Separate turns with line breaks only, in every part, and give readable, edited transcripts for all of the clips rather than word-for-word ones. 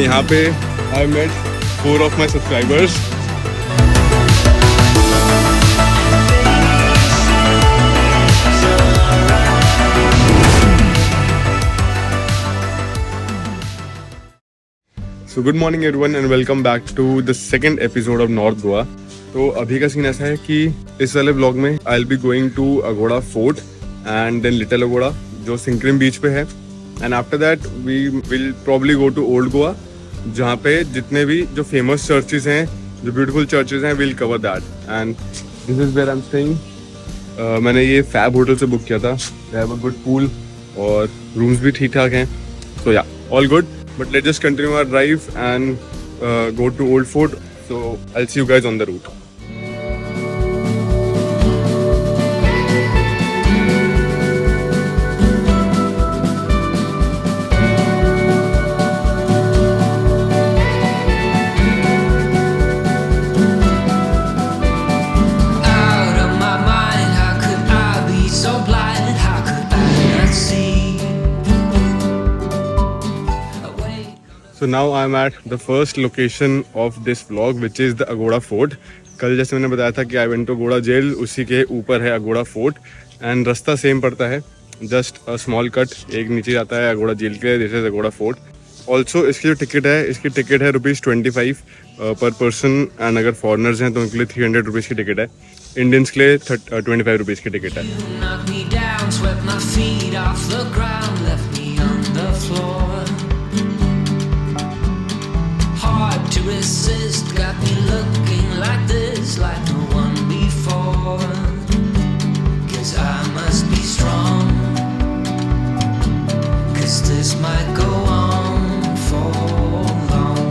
यहाँ पे I met 4 of my subscribers. So good morning everyone and welcome back to the second episode of North Goa. तो अभी का scene ऐसा है कि इस वाले ब्लॉग में I will be going to Aguada fort and then little Aguada जो सिंक्रिम बीच पे है, and after that we will probably go to old Goa जहाँ पे जितने भी जो फेमस चर्चेज हैं, जो ब्यूटीफुल चर्चेज हैं, will cover that. And this is where I am staying. मैंने ये फैब होटल से बुक किया था. They have a good pool और रूम्स भी ठीक ठाक हैं. सो या all good. But let's just continue our drive and go to Old Fort. So I'll see you guys on the route. So now I'm at the first location of this vlog, which is the Agoda Fort. कल जैसे मैंने बताया था कि I went to Agoda jail, उसी के ऊपर है Agoda Fort and रास्ता सेम पड़ता है, just a small cut. एक नीचे जाता है Agoda jail के लिए, this is Agoda Fort. Also इसकी जो टिकट है, इसकी टिकट है ₹25 पर पर्सन, एंड अगर फॉरनर्स हैं तो उनके लिए ₹300 की टिकट है. इंडियंस के लिए ₹25 की टिकट है.
To resist, got me looking like this, like no one before. 'Cause I must be strong, 'cause this might go on for long.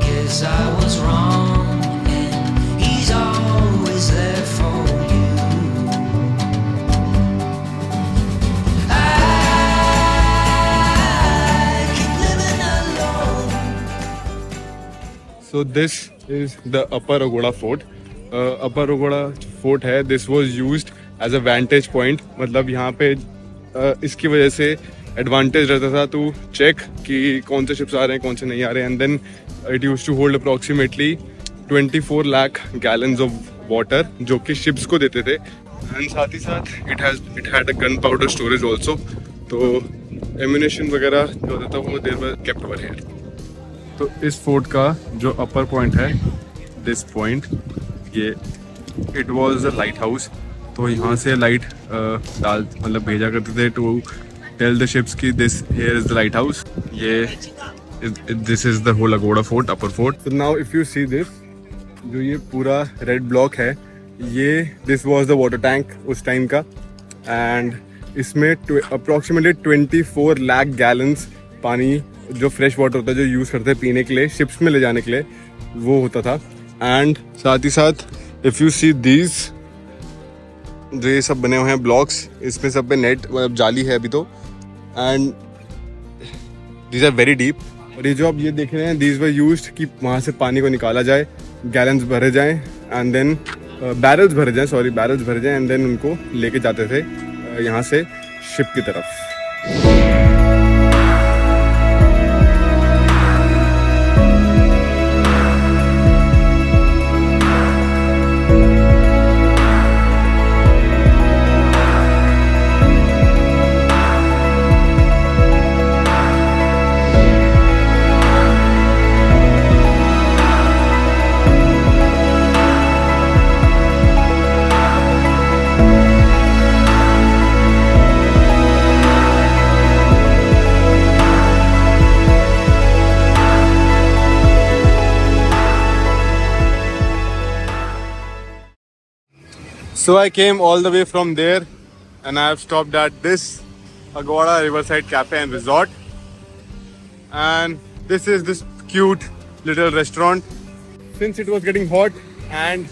'Cause I was wrong, and he's always there for you. I keep living alone.
So this is the Upper Agoda Fort. Upper Agoda Fort है. This was used as a vantage point. मतलब यहाँ पे इसकी वजह से advantage रहता था to check कि कौन से शिप्स आ रहे हैं, कौन से नहीं आ रहे हैं. And then it use to hold approximately 24 lakh gallons of water जो कि शिप्स को देते थे. एंड साथ ही साथ it had a gun powder storage also. तो एम्यूनेशन वगैरह जो होता था वो there were kept over here. तो इस फोर्ट का जो अपर पॉइंट है, दिस पॉइंट, ये it was a lighthouse. तो यहाँ से लाइट मतलब भेजा करते थे टू टेल द शिप्स की this here is the lighthouse. ये this is the whole Aguada fort, upper fort. तो now if you see this, जो ये पूरा रेड ब्लॉक है, ये this was the water tank उस टाइम का. एंड इसमें अप्रॉक्सीमेटली 24 लाख गैलन्स पानी जो फ्रेश वाटर होता है, जो यूज़ करते हैं पीने के लिए, शिप्स में ले जाने के लिए, वो होता था. एंड साथ ही साथ इफ़ यू सी दीज, जो ये सब बने हुए हैं ब्लॉक्स, इसमें सब पे नेट मतलब जाली है अभी तो. And these are very deep. और ये जो आप ये देख रहे हैं, दीज वर यूज्ड कि वहाँ से पानी को निकाला जाए, गैलन्स भरे जाएँ एंड देन बैरल्स भरे जाएँ एंड देन उनको लेके जाते थे यहाँ से शिप की तरफ. So I came all the way from there and I have stopped at this Agoda Riverside Cafe and Resort. And this is this cute little restaurant. Since it was getting hot and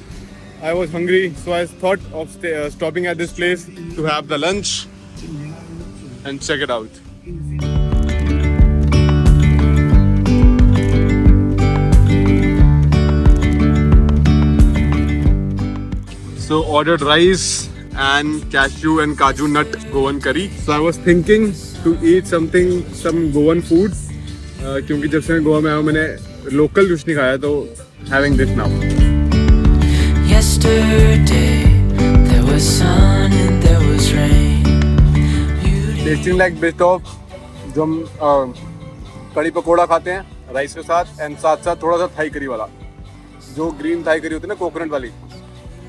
I was hungry, so I thought of stopping at this place to have the lunch and check it out. So ordered rice and cashew and kaju nut Goan curry. So I was thinking to eat some Goan food क्योंकि जब से मैं गोवा में आया हूँ मैंने local juice नहीं खाया, तो having this now.
Yesterday there was sun and there was rain.
Testing like best of जो हम कड़ी पकोड़ा खाते हैं राइस के साथ, एंड साथ साथ थोड़ा सा थाई करी वाला, जो ग्रीन थाई करी होती है ना कोकोनट वाली,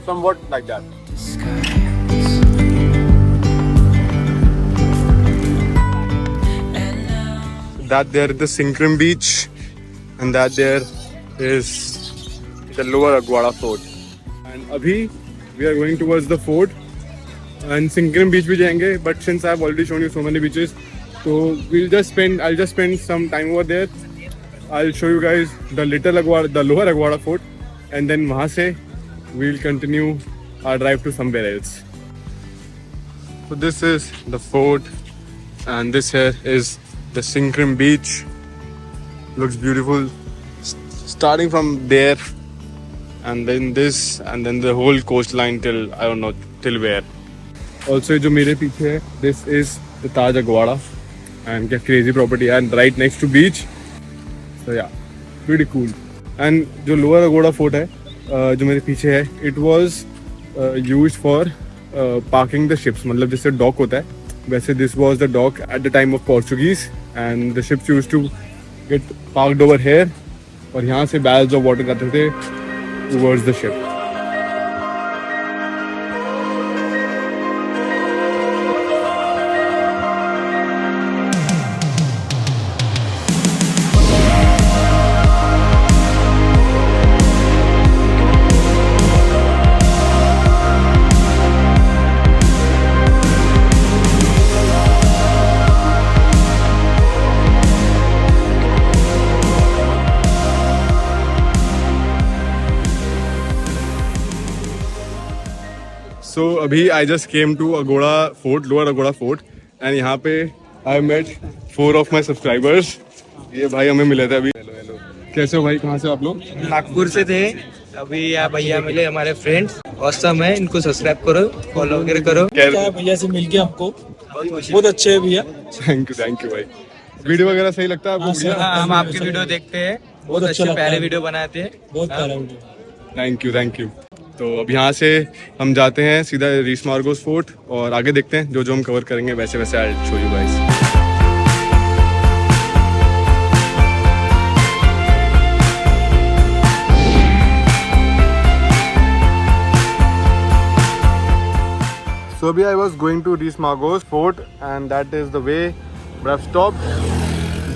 somewhat like that. That there is the Sinkrim Beach, and that there is the Lower Aguada Fort. And abhi we are going towards the fort and Sinkrim Beach bhi jayenge. But since I have already shown you so many beaches, so I'll just spend some time over there. I'll show you guys the Lower Aguada Fort, and then wahan se we'll continue our drive to somewhere else. So this is the fort, and this here is the Sinkrim Beach. Looks beautiful. Starting from there, and then this, and then the whole coastline till I don't know till where. Also, जो मेरे पीछे है, this is the Taj Aguada, and क्या crazy property, and right next to beach. So yeah, pretty cool. And जो Lower Aguada Fort है, जो मेरे पीछे है, it was used for parking the ships. मतलब जैसे dock होता है, वैसे this was the dock at the time of Portuguese, and the ships used to get parked over here, और यहाँ से barrels of water जाते थे towards the ship. So अभी I just came to Agoda Fort, Lower Agoda Fort, and यहाँ पे I met 4 of my subscribers. ये भाई हमें मिले थे अभी। हेलो कैसे हो भाई, कहाँ से आप लोग?
नागपुर से थे, अभी यहाँ भैया मिले हमारे फ्रेंड्स, ऑसम है, इनको सब्सक्राइब करो, फॉलो वगैरह करो।
क्या है भैया से मिलके हमको बहुत अच्छे है भैया।
थैंक यू भाई। वीडियो वगैरह सही लगता है आपको? भैया
हाँ, हम आपकी वीडियो देखते हैं, बहुत
अच्छा
अच्छे
लगता
प्यारे
है।
वीडियो बनाते हैं।
बहुत प्यारा वीडियो।
Thank you. तो अब यहाँ से हम जाते हैं सीधा रीस मार्गोस फोर्ट, और आगे देखते हैं जो हम कवर करेंगे वैसे वैसे I show you guys. So I was going to Ries Magos Fort, and that is the way, but I've stopped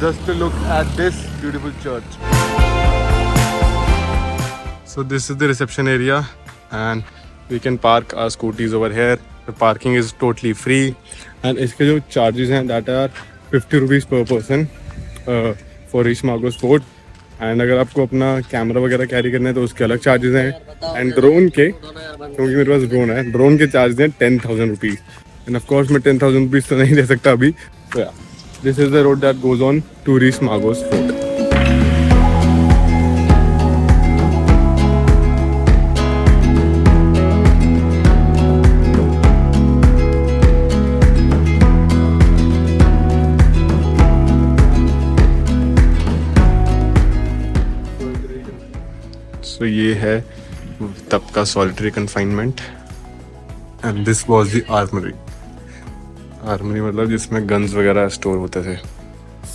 just to look at this beautiful church. So this is the reception area, and we can park our scooties over here. The parking is totally free, and इसके जो charges हैं that are 50 rupees per person for Ries Magos Fort. And अगर आपको अपना camera वगैरह carry करना है तो उसके अलग चार्जेस हैं, एंड ड्रोन के, क्योंकि मेरे पास ड्रोन है, ड्रोन के चार्जेस हैं 10,000 रुपीज़, एंड ऑफ कोर्स मैं 10,000 रुपीज़ तो नहीं दे सकता अभी। तो this is the road that goes on to Reis Magos fort. तो ये है तब का solitary confinement, and this was the armoury. Armoury मतलब जिसमें गन्स वगैरह स्टोर होते थे।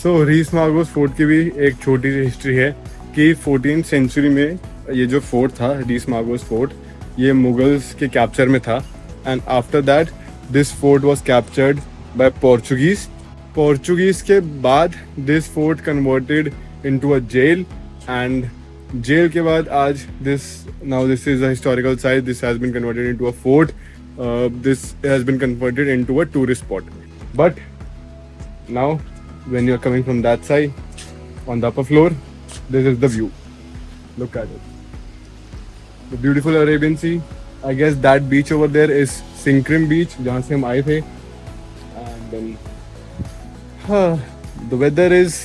सो रीस मार्गोस फोर्ट की भी एक छोटी सी हिस्ट्री है कि 14th सेंचुरी में ये जो फोर्ट था रीस मार्गोस फोर्ट, ये मुगल्स के कैप्चर में था, and after that this fort was captured by Portuguese के बाद this fort converted into a jail, and jail के बाद आज this is a historical site, this has been converted into a fort, this has been converted into a tourist spot. But now when you are coming from that side on the upper floor, this is the view. Look at it, the beautiful Arabian Sea. I guess that beach over there is Sinkrim Beach, जहाँ से हम आए थे, and then the weather is,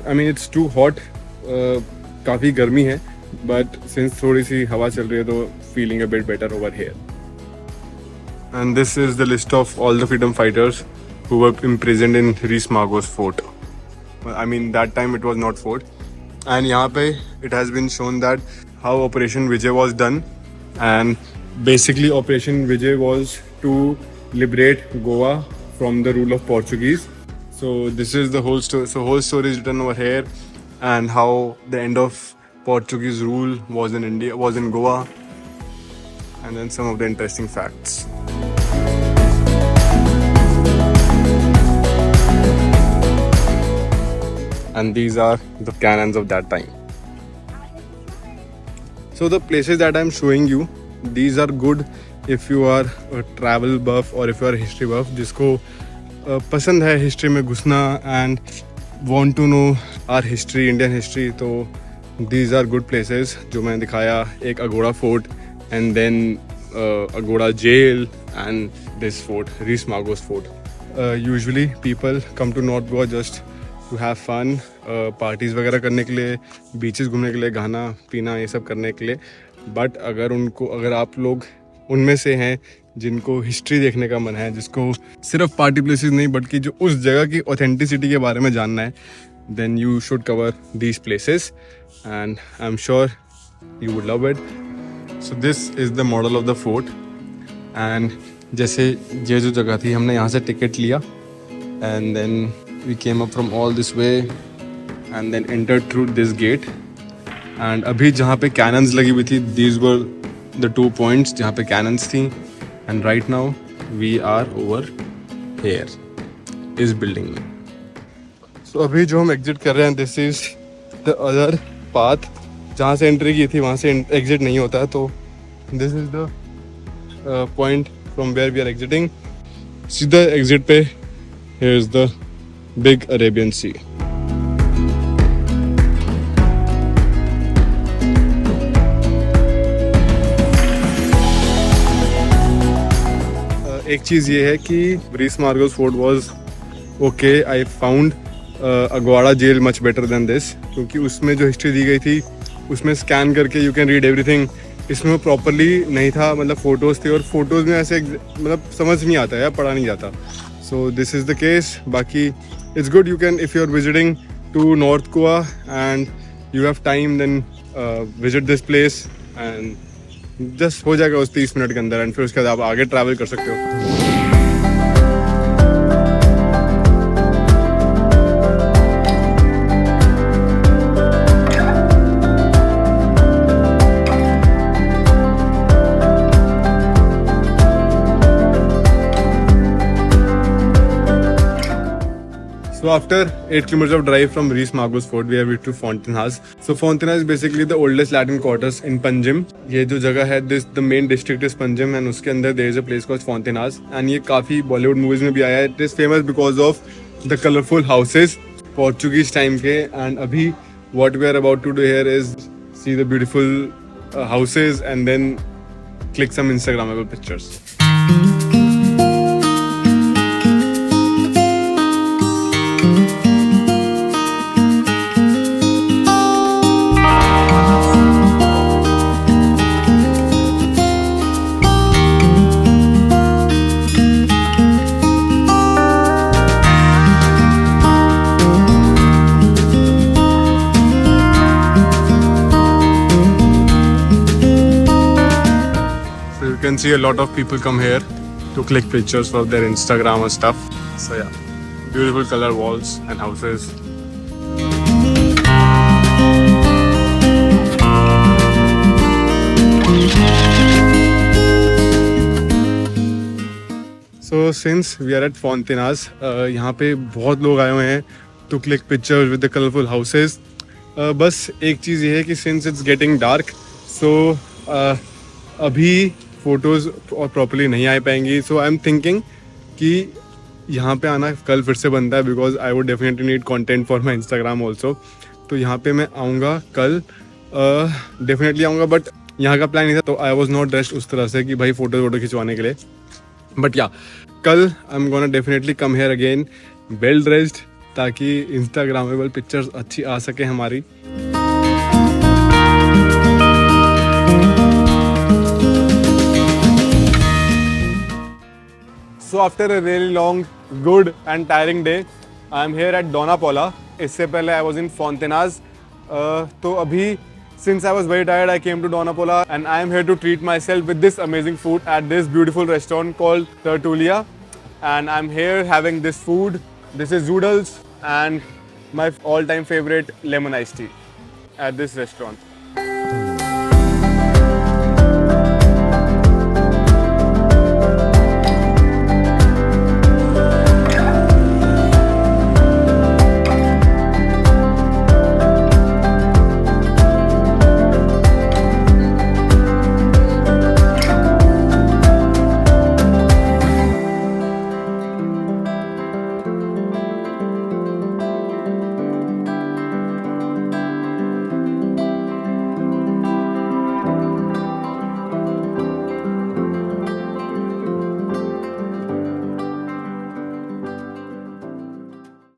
I mean it's too hot, काफ़ी गर्मी है, but since थोड़ी सी हवा चल रही है तो feeling a bit better over here. And this is the list of all the freedom fighters who were imprisoned in Ries Magos Fort. I mean that time it was not fort. And यहाँ पे it has been shown that how Operation Vijay was done, and basically Operation Vijay was to liberate Goa from the rule of Portuguese. So this is the whole story. So whole story is written over here, and how the end of Portuguese rule was in India, was in Goa, and then some of the interesting facts. And these are the cannons of that time. So the places that I'm showing you, these are good if you are a travel buff or if you are a history buff, जिसको पसंद है history में घुसना and want to know our history, Indian history. तो these are good places जो मैंने दिखाया. एक Aguada fort and then Aguada jail and this fort, Rees Magos Fort. Usually people come to North Goa just to have fun, parties वगैरह करने के लिए, beaches घूमने के लिए, गाना पीना ये सब करने के लिए. बट अगर आप लोग उनमें से हैं जिनको हिस्ट्री देखने का मन है, जिसको सिर्फ पार्टी प्लेसेस नहीं बल्कि जो उस जगह की ऑथेंटिसिटी के बारे में जानना है, then you should cover these places and I am sure you would love it. So this is the model of the fort. And जैसे ये जो जगह थी, हमने यहाँ से टिकट लिया and then we came up from all this way and then entered through this gate. And अभी जहाँ पे cannons लगी हुई थी, these were the 2 points जहाँ पे cannons थी. And right now we are over here इस building में. So अभी जो हम exit कर रहे हैं, this is the other path. जहाँ से entry की थी वहाँ से exit नहीं होता है, तो this is the point from where we are exiting. सीधा exit पे here is the Big Arabian Sea. एक चीज़ ये है कि Reis Magos fort was okay. I found Aguada jail much better than this, क्योंकि उसमें जो हिस्ट्री दी गई थी उसमें स्कैन करके यू कैन रीड एवरीथिंग. इसमें प्रॉपरली नहीं था, मतलब फ़ोटोज़ थे और फोटोज़ में ऐसे मतलब समझ नहीं आता या पढ़ा नहीं जाता. सो दिस इज़ द केस. बाकी it's good, you can, if you're visiting to North Goa and you have time, then visit this place and just हो जाएगा उस 30 मिनट के अंदर, and फिर उसके बाद आप आगे ट्रैवल कर सकते हो. So after 8 kilometers of drive from Rees Magos Fort, we have reached to Fontenhas. So Fontenhas is basically the oldest Latin quarters in Panjim. ये जो जगह है, this the main district is Panjim, and उसके अंदर there is a place called Fontenhas. And ये काफ़ी Bollywood movies में भी आया है. It is famous because of the colorful houses, Portuguese time के. And अभी what we are about to do here is see the beautiful houses and then click some Instagrammable pictures. You can see a lot of people come here to click pictures for their Instagram and stuff. So yeah, beautiful color walls and houses. So since we are at Fontenhas, यहाँ पे बहुत लोग आए हुए हैं to click pictures with the colorful houses. बस एक चीज़ ये है कि since it's getting dark, so अभी फ़ोटोज़ और प्रॉपर्ली नहीं आ पाएंगी. सो आई एम थिंकिंग कि यहाँ पे आना कल फिर से बनता है, because I would definitely need content for my Instagram also. तो यहाँ पे मैं आऊँगा कल, डेफिनेटली आऊँगा, बट यहाँ का प्लान नहीं था, तो आई वॉज नॉट ड्रेस्ड उस तरह से कि भाई फ़ोटो खिंचवाने के लिए. बट या कल I am gonna definitely come here again well dressed, ताकि इंस्टाग्रामेबल पिक्चर्स अच्छी आ सके हमारी. So after a really long, good and tiring day, I am here at Dona Paula. इससे पहले आई वॉज इन फोंटेनाज. तो अभी since I was very tired, I came to Donapola and I am here to treat myself with this amazing food at this beautiful restaurant called Tertulia. And I'm here having this food. This is zoodles and my all-time favorite lemon iced tea at this restaurant.